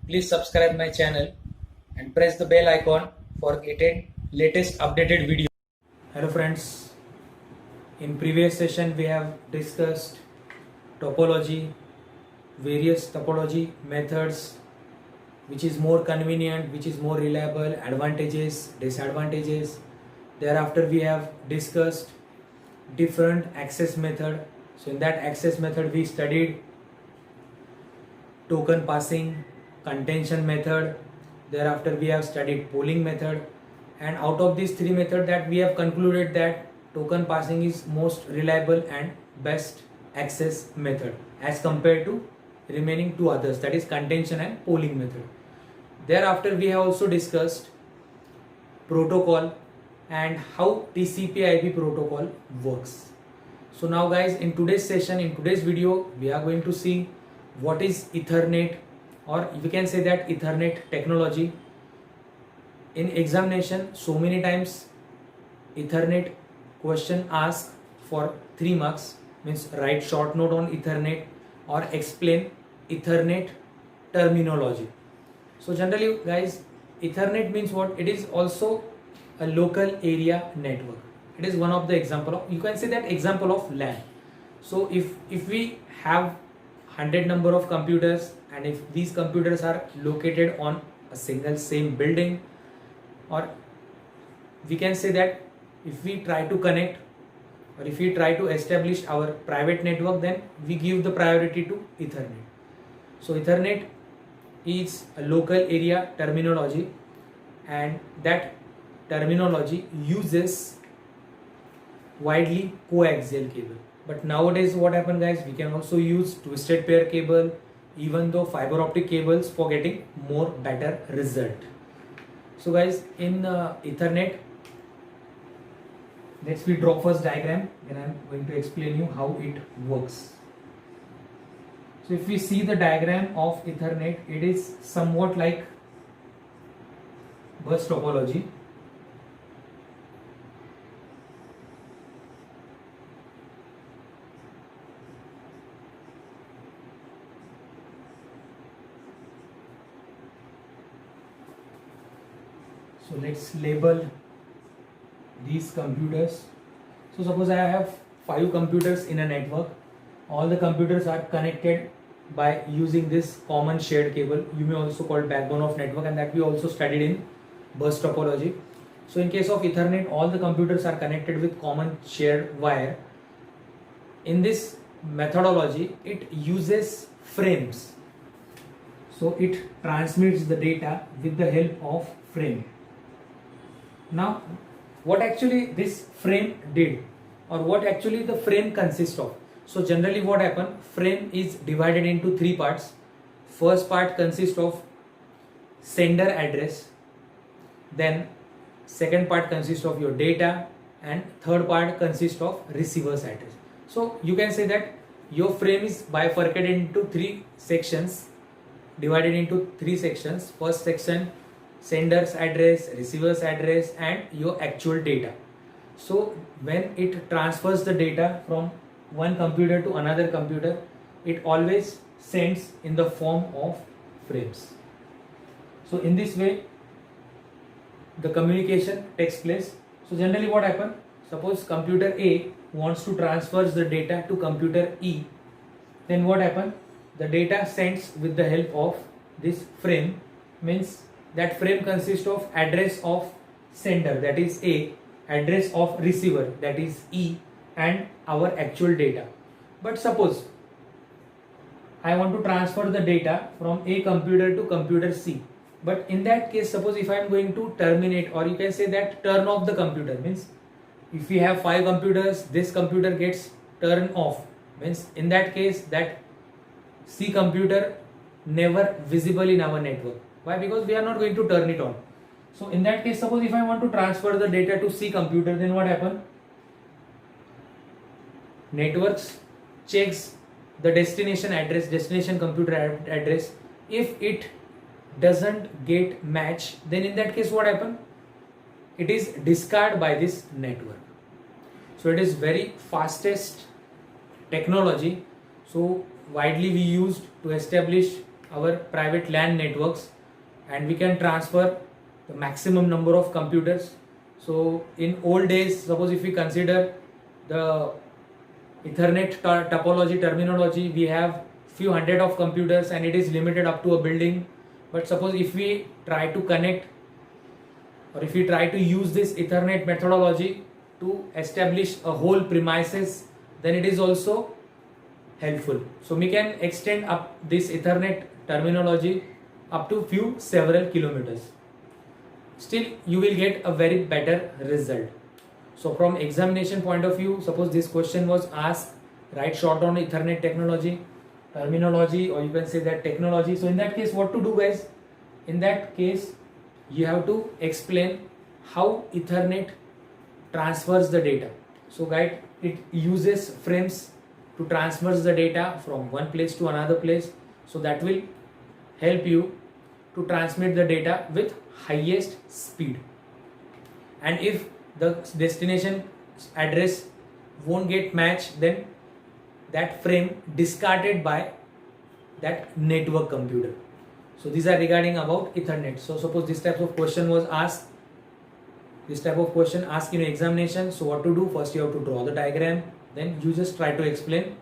please subscribe my channel and press the bell icon for getting latest updated video. Hello friends, in previous session we have discussed topology, various topology methods, which is more convenient, which is more reliable, advantages, disadvantages. Thereafter we have discussed different access method. So in that access method we studied token passing, contention method. Thereafter we have studied polling method, and out of these three methods that we have concluded that token passing is most reliable and best access method as compared to remaining two others, that is contention and polling method. Thereafter we have also discussed protocol and how TCP/IP protocol works. So now guys, in today's session, in today's video, we are going to see what is Ethernet, or we can say that Ethernet technology. In examination, so many times Ethernet question asked for 3 marks, means write short note on Ethernet or explain Ethernet terminology. So generally guys, Ethernet means what? It is also a local area network. It is one of the example of, you can say that example of LAN. So if we have 100 number of computers, and if these computers are located on a single same building, or we can say that if we try to connect or if we try to establish our private network, then we give the priority to Ethernet. So Ethernet is a local area terminology, and that terminology uses widely coaxial cable. But nowadays what happened guys, we can also use twisted pair cable, even though fiber optic cables, for getting more better result. So guys, in Ethernet, let's we draw first diagram, then I'm going to explain you how it works. So if we see the diagram of Ethernet, it is somewhat like bus topology. So let's label these computers. So suppose I have 5 computers in a network. All the computers are connected by using this common shared cable. You may also call it backbone of network, and that we also studied in bus topology. So in case of Ethernet, all the computers are connected with common shared wire. In this methodology, it uses frames. So it transmits the data with the help of frame. Now, what actually this frame did, or what actually the frame consists of? So generally what happened, frame is divided into 3 parts. First part consists of sender address, then second part consists of your data, and third part consists of receiver's address. So you can say that your frame is bifurcated into 3 sections, divided into 3 sections. First section, sender's address, receiver's address, and your actual data. So when it transfers the data from one computer to another computer, it always sends in the form of frames. So in this way the communication takes place. So generally what happens, suppose computer A wants to transfer the data to computer E, then what happens, the data sends with the help of this frame, means that frame consists of address of sender, that is A, address of receiver, that is E, and our actual data. But suppose I want to transfer the data from A computer to computer C, but in that case, suppose if I am going to terminate, or you can say that turn off the computer, means if we have 5 computers, this computer gets turned off, means in that case that C computer never visible in our network. Why? Because we are not going to turn it on. So in that case, suppose if I want to transfer the data to C computer, then what happens? Networks checks the destination address, destination computer address. If it doesn't get match, then in that case what happens? It is discarded by this network. So it is very fastest technology. So widely we used to establish our private LAN networks, and we can transfer the maximum number of computers. So in old days, suppose if we consider the Ethernet topology terminology, we have few hundred of computers and it is limited up to a building. But suppose if we try to connect, or if we try to use this Ethernet methodology to establish a whole premises, then it is also helpful. So we can extend up this Ethernet terminology up to several kilometers. Still you will get a very better result. So from examination point of view, suppose this question was asked, write short on Ethernet technology terminology, or you can say that technology. So in that case, what to do, guys? In that case, you have to explain how Ethernet transfers the data. So guys, it uses frames to transfer the data from one place to another place. So that will help you to transmit the data with highest speed. And if the destination address won't get matched, then that frame discarded by that network computer. So these are regarding about Ethernet. So suppose this type of question was asked, this type of question asked in examination. So what to do? First you have to draw the diagram, then you just try to explain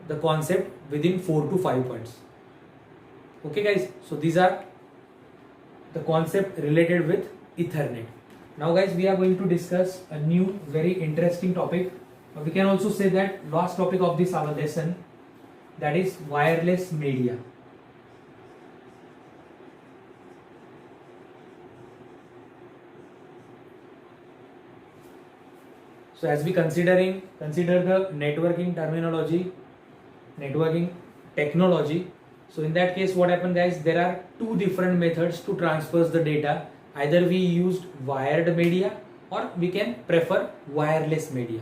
the concept within 4 to 5 points. Okay guys, so these are the concept related with Ethernet. Now guys, we are going to discuss a new very interesting topic. We can also say that last topic of this our lesson, that is wireless media. So as we consider the networking terminology, networking technology. So in that case, what happened, guys? There are two different methods to transfer the data. Either we used wired media or we can prefer wireless media.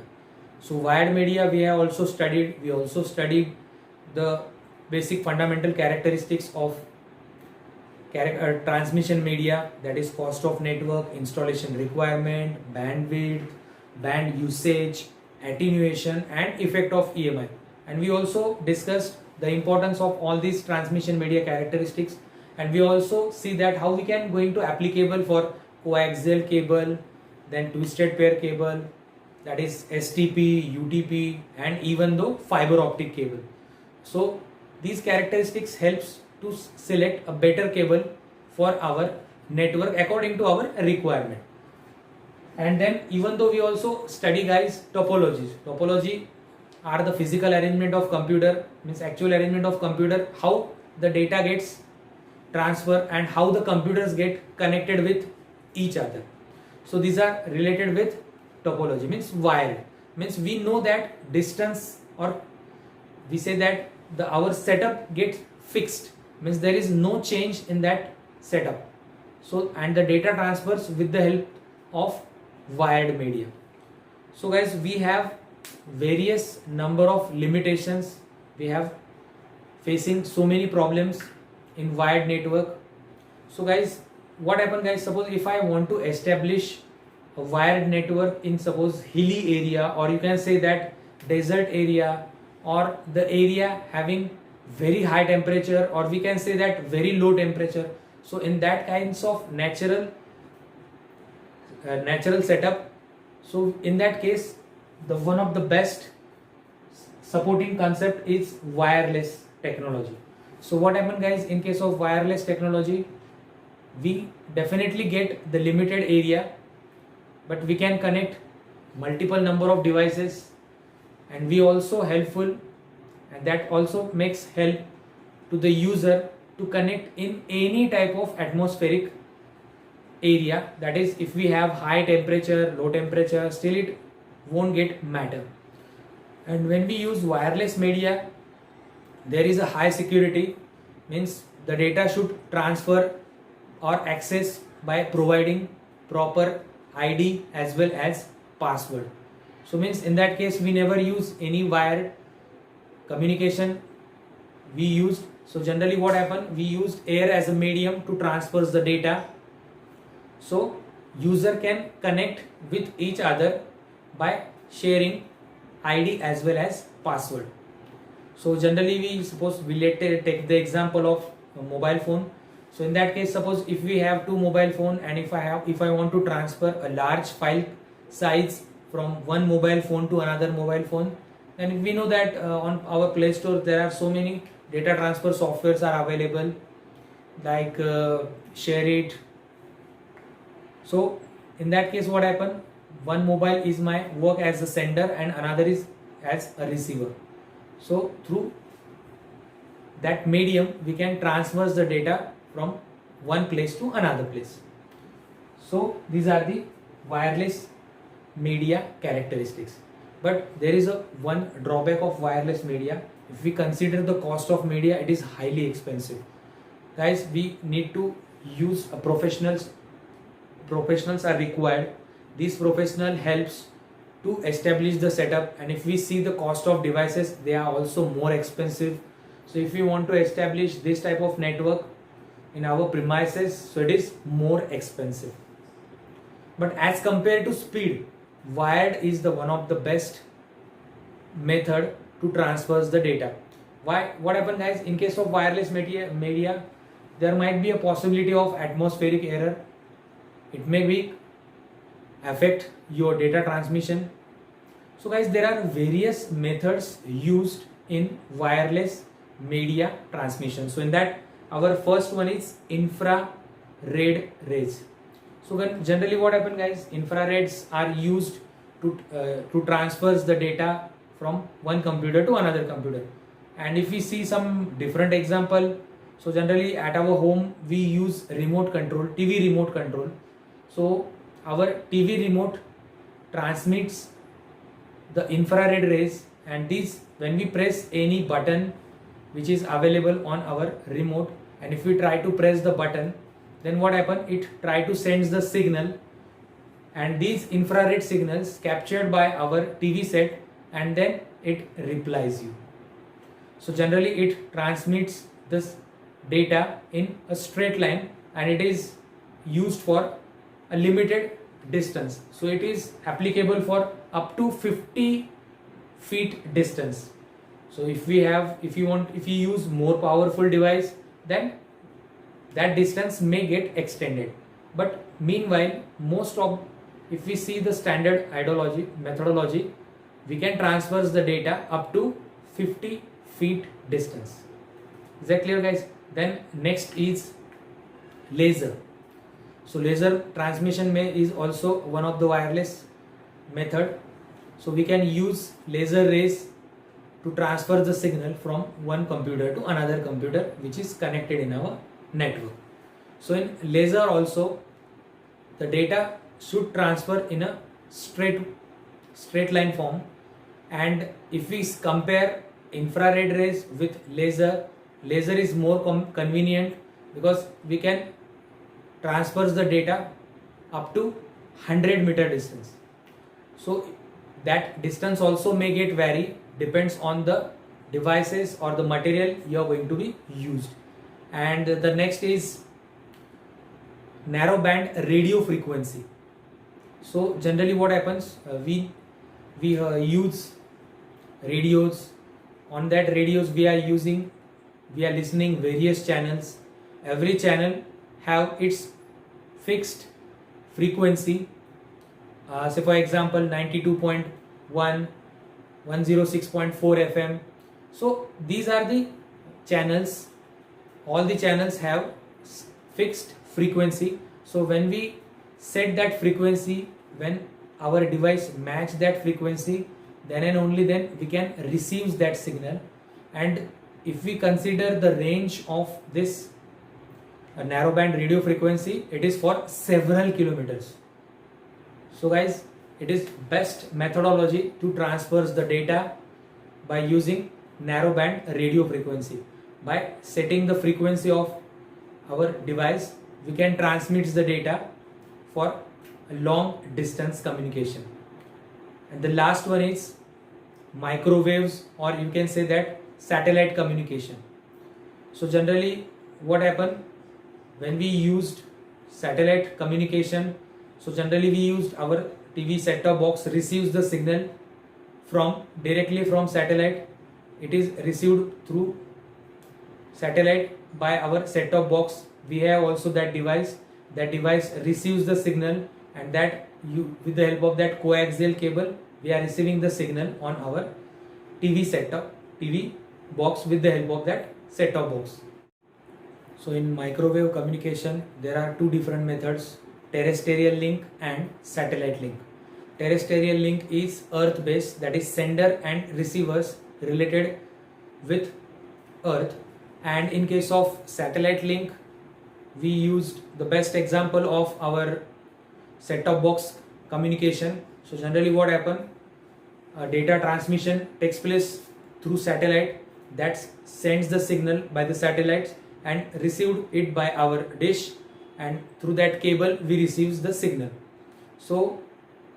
So wired media we have also studied. We also studied the basic fundamental characteristics of transmission media, that is cost of network, installation requirement, bandwidth, band usage, attenuation and effect of EMI. And we also discussed the importance of all these transmission media characteristics, and we also see that how we can going to applicable for coaxial cable, then twisted pair cable, that is STP, UTP and even though fiber optic cable. So these characteristics helps to select a better cable for our network according to our requirement. And then even though we also study, guys, topologies. Topology are the physical arrangement of computer, means actual arrangement of computer, how the data gets transferred and how the computers get connected with each other. So these are related with topology, means wired, means we know that distance, or we say that our setup gets fixed, means there is no change in that setup. So and the data transfers with the help of wired media. So guys, we have various number of limitations. We have facing so many problems in wired network. So guys, what happen, guys? Suppose if I want to establish a wired network in suppose hilly area, or you can say that desert area, or the area having very high temperature, or we can say that very low temperature. So in that kinds of natural setup, so in that case, the one of the best supporting concept is wireless technology. So what happen, guys, in case of wireless technology, we definitely get the limited area, but we can connect multiple number of devices, and we also helpful, and that also makes help to the user to connect in any type of atmospheric area. That is, if we have high temperature, low temperature, still it won't get matter. And when we use wireless media, there is a high security, means the data should transfer or access by providing proper ID as well as password. So means in that case we never use any wired communication we used. So generally what happened, we used air as a medium to transfer the data, so user can connect with each other by sharing ID as well as password. So generally we suppose we take the example of mobile phone. So in that case, suppose if we have two mobile phone, and if I want to transfer a large file size from one mobile phone to another mobile phone, then we know that on our Play Store there are so many data transfer softwares are available, like ShareIt. So in that case, what happen? One mobile is my work as a sender and another is as a receiver. So through that medium, we can transfer the data from one place to another place. So these are the wireless media characteristics. But there is a one drawback of wireless media. If we consider the cost of media, it is highly expensive. Guys, we need to use a professionals are required. This professional helps to establish the setup, and if we see the cost of devices, they are also more expensive. So if we want to establish this type of network in our premises, so it is more expensive. But as compared to speed, wired is the one of the best method to transfer the data. Why? What happens, guys? In case of wireless media, there might be a possibility of atmospheric error. It may be affect your data transmission. So guys, there are various methods used in wireless media transmission. So in that, our first one is infrared rays. So generally what happens, guys, infrareds are used to transfer the data from one computer to another computer. And if we see some different example, so generally at our home we use remote control, TV remote control. So our TV remote transmits the infrared rays, and these, when we press any button which is available on our remote, and if we try to press the button, then what happens? It try to sends the signal, and these infrared signals captured by our TV set, and then it replies you. So generally it transmits this data in a straight line, and it is used for a limited distance. So it is applicable for up to 50 feet distance. So if you use more powerful device, then that distance may get extended. But meanwhile, if we see the standard methodology, we can transfer the data up to 50 feet distance. Is that clear, guys? Then next is laser. So laser transmission is also one of the wireless method. So we can use laser rays to transfer the signal from one computer to another computer which is connected in our network. So in laser also, the data should transfer in a straight line form. And if we compare infrared rays with laser is more convenient, because we can transfer the data up to 100-meter distance. So that distance also may get vary, depends on the devices or the material you are going to be used. And the next is narrow band radio frequency. So generally what happens, we use radios. On that radios we are listening various channels. Every channel have its fixed frequency. Say for example 92.1, 106.4 FM. So these are the channels. All the channels have fixed frequency. So when we set that frequency, when our device match that frequency, then and only then we can receive that signal. And if we consider the range of this narrowband radio frequency, it is for several kilometers. So guys, it is best methodology to transfer the data by using narrowband radio frequency. By setting the frequency of our device, we can transmit the data for a long distance communication. And the last one is microwaves, or you can say that satellite communication. So generally what happened when we used satellite communication, so generally we used our TV set-top box receives the signal directly from satellite. It is received through satellite by our set-top box. We have also that device. That device receives the signal, and that with the help of that coaxial cable, we are receiving the signal on our TV box with the help of that set-top box. So in microwave communication, there are two different methods: terrestrial link and satellite link. Terrestrial link is earth based, that is sender and receivers related with earth. And in case of satellite link, we used the best example of our set-top box communication. So generally what happen, data transmission takes place through satellite, that sends the signal by the satellites and received it by our dish, and through that cable we receives the signal. So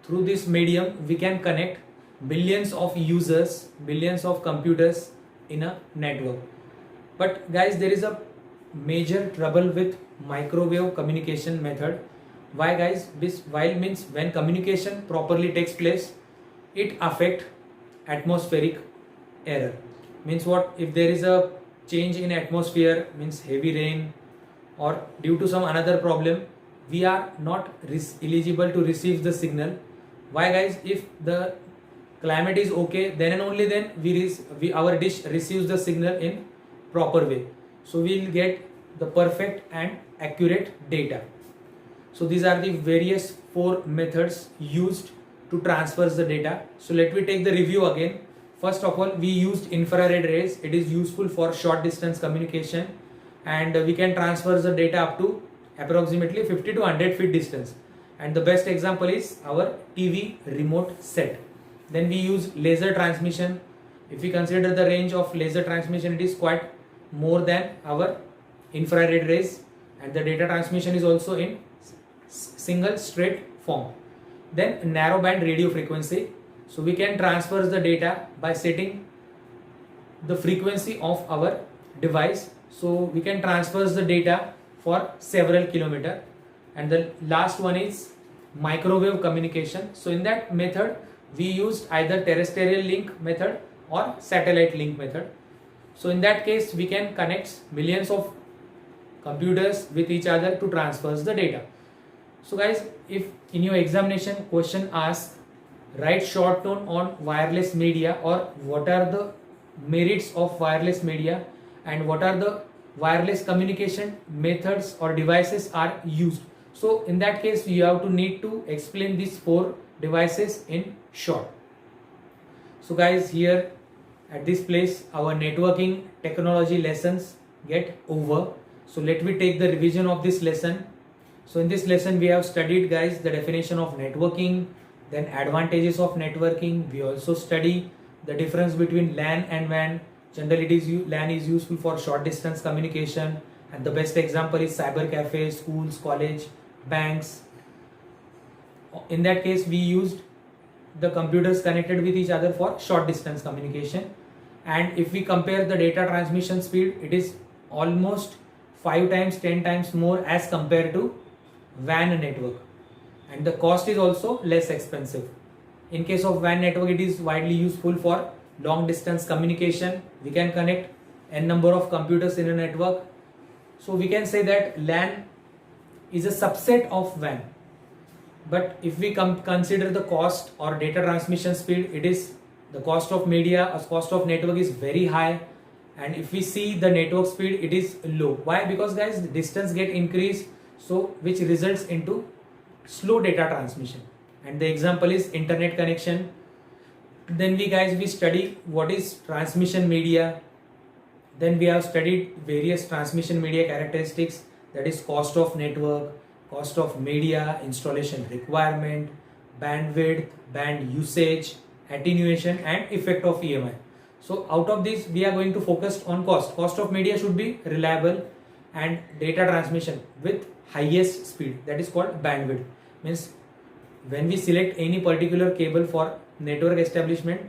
through this medium we can connect billions of users, billions of computers in a network. But guys, there is a major trouble with microwave communication method. Why guys? While means when communication properly takes place, it affect atmospheric error. Means what? If there is a change in atmosphere, means heavy rain, or due to some another problem, we are not eligible to receive the signal. Why guys? If the climate is okay, then and only then our dish receives the signal in proper way. So we will get the perfect and accurate data. So these are the various 4 methods used to transfer the data. So let me take the review again. First of all, we used infrared rays. It is useful for short distance communication, and we can transfer the data up to approximately 50 to 100 feet distance. And the best example is our TV remote set. Then we use laser transmission. If we consider the range of laser transmission, it is quite more than our infrared rays, and the data transmission is also in single straight form. Then narrow band radio frequency. So we can transfer the data by setting the frequency of our device. So we can transfer the data for several kilometers. And the last one is microwave communication. So in that method, we used either terrestrial link method or satellite link method. So in that case, we can connect millions of computers with each other to transfer the data. So guys, if in your examination question asks, write short note on wireless media, or what are the merits of wireless media and what are the wireless communication methods or devices are used. So in that case, you have to need to explain these 4 devices in short. So guys, here at this place our networking technology lessons get over. So let me take the revision of this lesson. So in this lesson we have studied guys the definition of networking, then advantages of networking. We also study the difference between LAN and WAN. Generally LAN is useful for short distance communication, and the best example is cyber cafes, schools, college, banks. In that case we used the computers connected with each other for short distance communication. And if we compare the data transmission speed, it is almost 5 times 10 times more as compared to WAN network, and the cost is also less expensive. In case of WAN network, it is widely useful for long distance communication. We can connect n number of computers in a network. So we can say that LAN is a subset of WAN. But if we consider the cost or data transmission speed, it is the cost of media or cost of network is very high, and if we see the network speed, it is low. Why? Because guys, the distance get increased, so which results into slow data transmission. And the example is internet connection. Then we study what is transmission media. Then we have studied various transmission media characteristics, that is cost of network, cost of media, installation requirement, bandwidth, band usage, attenuation, and effect of EMI. So out of this we are going to focus on cost. Cost of media should be reliable, and data transmission with highest speed, that is called bandwidth. Means when we select any particular cable for network establishment,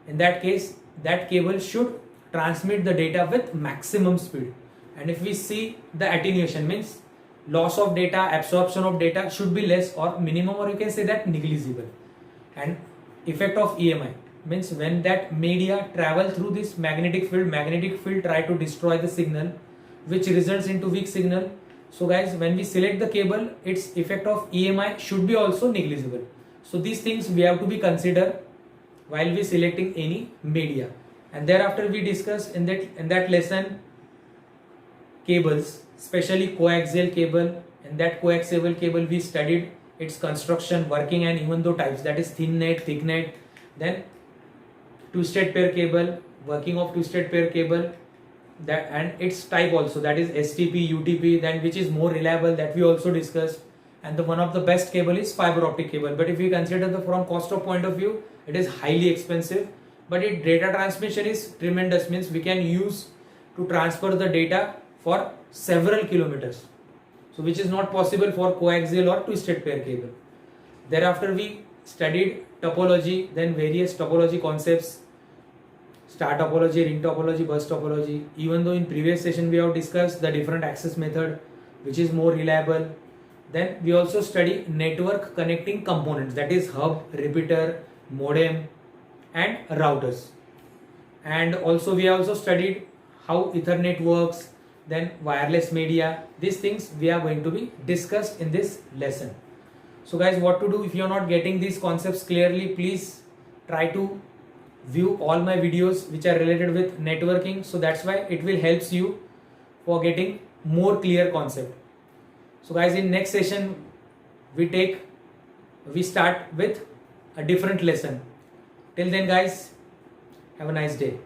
in that case that cable should transmit the data with maximum speed. And if we see the attenuation, means loss of data, absorption of data should be less or minimum, or you can say that negligible. And effect of EMI means when that media travel through this magnetic field try to destroy the signal, which results into weak signal. So guys, when we select the cable, its effect of EMI should be also negligible. So these things we have to be considered while we selecting any media. And thereafter we discuss in that lesson cables, especially coaxial cable. In that coaxial cable we studied its construction, working, and even though types, that is thin net, thick net. Then twisted pair cable, working of twisted pair cable, that and its type also, that is STP, UTP, then which is more reliable, that we also discussed. And the one of the best cable is fiber optic cable, but if we consider the from cost of point of view, it is highly expensive, but its data transmission is tremendous, means we can use to transfer the data for several kilometers, so which is not possible for coaxial or twisted pair cable. Thereafter we studied topology, then various topology concepts, star topology, ring topology, bus topology. Even though in previous session we have discussed the different access method which is more reliable. Then we also study network connecting components, that is hub, repeater, modem and routers. And also we also studied how Ethernet works, then wireless media. These things we are going to be discussed in this lesson. So guys, what to do if you are not getting these concepts clearly, please try to view all my videos which are related with networking, so that's why it will helps you for getting more clear concept. So guys, in next session we start with a different lesson. Till then guys, have a nice day.